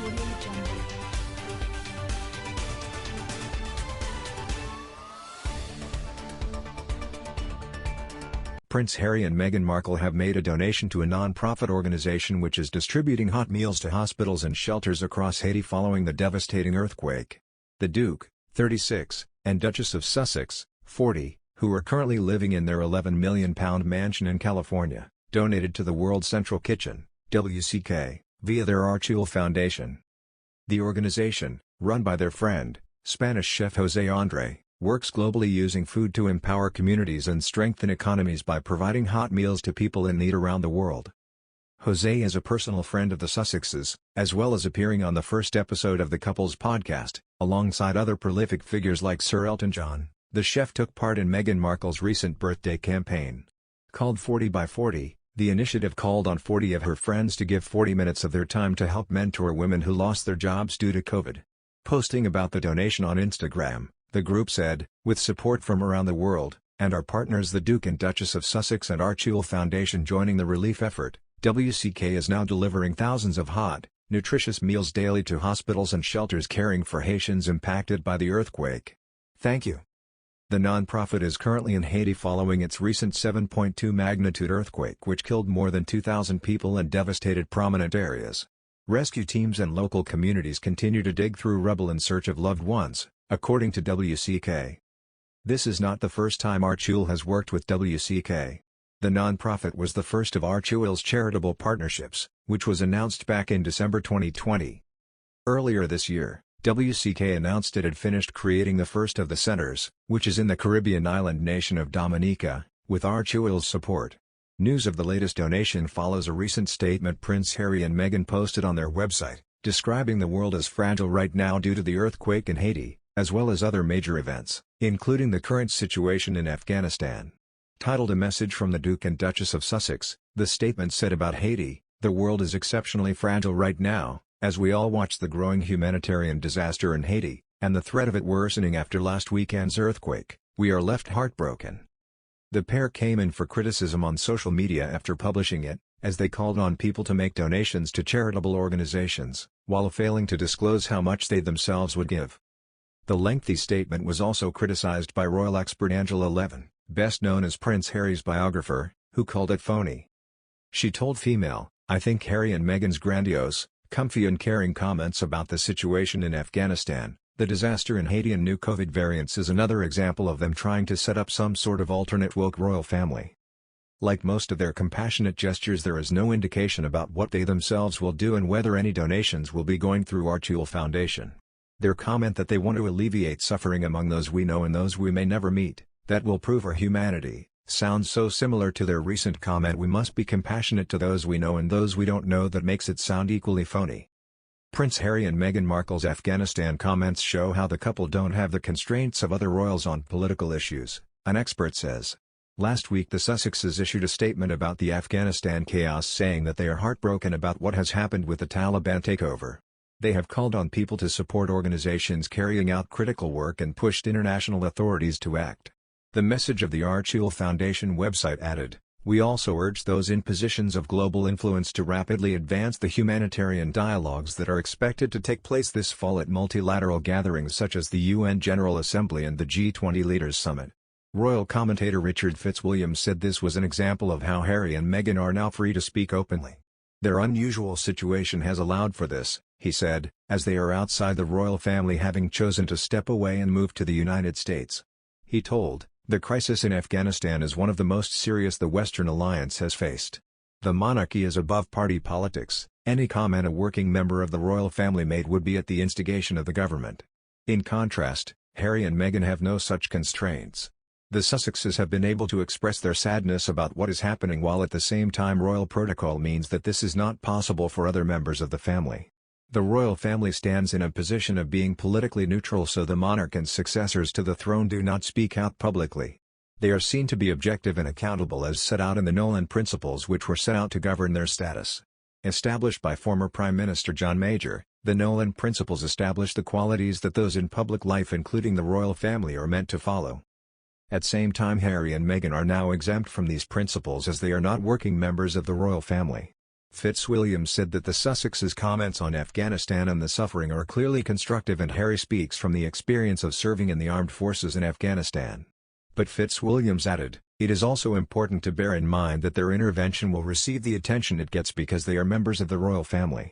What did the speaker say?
Audio Jungle. Prince Harry and Meghan Markle have made a donation to a non-profit organization which is distributing hot meals to hospitals and shelters across Haiti following the devastating earthquake. The Duke, 36, and Duchess of Sussex, 40, who are currently living in their £11 million mansion in California, donated to the World Central Kitchen, WCK, via their Archewell Foundation. The organization, run by their friend, Spanish chef José André, works globally using food to empower communities and strengthen economies by providing hot meals to people in need around the world. José is a personal friend of the Sussexes, as well as appearing on the first episode of the couple's podcast, alongside other prolific figures like Sir Elton John. The chef took part in Meghan Markle's recent birthday campaign. Called 40 by 40, the initiative called on 40 of her friends to give 40 minutes of their time to help mentor women who lost their jobs due to COVID. Posting about the donation on Instagram, the group said, "With support from around the world, and our partners the Duke and Duchess of Sussex and Archewell Foundation joining the relief effort, WCK is now delivering thousands of hot, nutritious meals daily to hospitals and shelters caring for Haitians impacted by the earthquake. Thank you." The non-profit is currently in Haiti following its recent 7.2 magnitude earthquake which killed more than 2,000 people and devastated prominent areas. Rescue teams and local communities continue to dig through rubble in search of loved ones, according to WCK. This is not the first time Archewell has worked with WCK. The non-profit was the first of Archewell's charitable partnerships, which was announced back in December 2020. Earlier this year, WCK announced it had finished creating the first of the centers, which is in the Caribbean island nation of Dominica, with Archewell's support. News of the latest donation follows a recent statement Prince Harry and Meghan posted on their website, describing the world as fragile right now due to the earthquake in Haiti, as well as other major events, including the current situation in Afghanistan. Titled A Message from the Duke and Duchess of Sussex, the statement said about Haiti, "The world is exceptionally fragile right now, as we all watch the growing humanitarian disaster in Haiti, and the threat of it worsening after last weekend's earthquake. We are left heartbroken." The pair came in for criticism on social media after publishing it, as they called on people to make donations to charitable organizations, while failing to disclose how much they themselves would give. The lengthy statement was also criticized by royal expert Angela Levin, best known as Prince Harry's biographer, who called it phony. She told Female, "I think Harry and Meghan's grandiose, comfy and caring comments about the situation in Afghanistan, the disaster in Haiti and new COVID variants is another example of them trying to set up some sort of alternate woke royal family." Like most of their compassionate gestures, there is no indication about what they themselves will do and whether any donations will be going through Archewell Foundation. Their comment that they want to alleviate suffering among those we know and those we may never meet, that will prove our humanity, sounds so similar to their recent comment "We must be compassionate to those we know and those we don't know" that makes it sound equally phony. Prince Harry and Meghan Markle's Afghanistan comments show how the couple don't have the constraints of other royals on political issues, an expert says. Last week the Sussexes issued a statement about the Afghanistan chaos saying that they are heartbroken about what has happened with the Taliban takeover. They have called on people to support organizations carrying out critical work and pushed international authorities to act. The message of the Archewell Foundation website added, "We also urge those in positions of global influence to rapidly advance the humanitarian dialogues that are expected to take place this fall at multilateral gatherings such as the UN General Assembly and the G20 Leaders Summit." Royal commentator Richard Fitzwilliam said this was an example of how Harry and Meghan are now free to speak openly. "Their unusual situation has allowed for this," he said, "as they are outside the royal family having chosen to step away and move to the United States." He told, "The crisis in Afghanistan is one of the most serious the Western alliance has faced. The monarchy is above party politics. Any comment a working member of the royal family made would be at the instigation of the government." In contrast, Harry and Meghan have no such constraints. The Sussexes have been able to express their sadness about what is happening while at the same time royal protocol means that this is not possible for other members of the family. The royal family stands in a position of being politically neutral so the monarch and successors to the throne do not speak out publicly. They are seen to be objective and accountable as set out in the Nolan Principles which were set out to govern their status. Established by former Prime Minister John Major, the Nolan Principles establish the qualities that those in public life including the royal family are meant to follow. At same time Harry and Meghan are now exempt from these principles as they are not working members of the royal family. Fitzwilliam said that the Sussexes' comments on Afghanistan and the suffering are clearly constructive, and Harry speaks from the experience of serving in the armed forces in Afghanistan. But Fitzwilliams added, "It is also important to bear in mind that their intervention will receive the attention it gets because they are members of the royal family."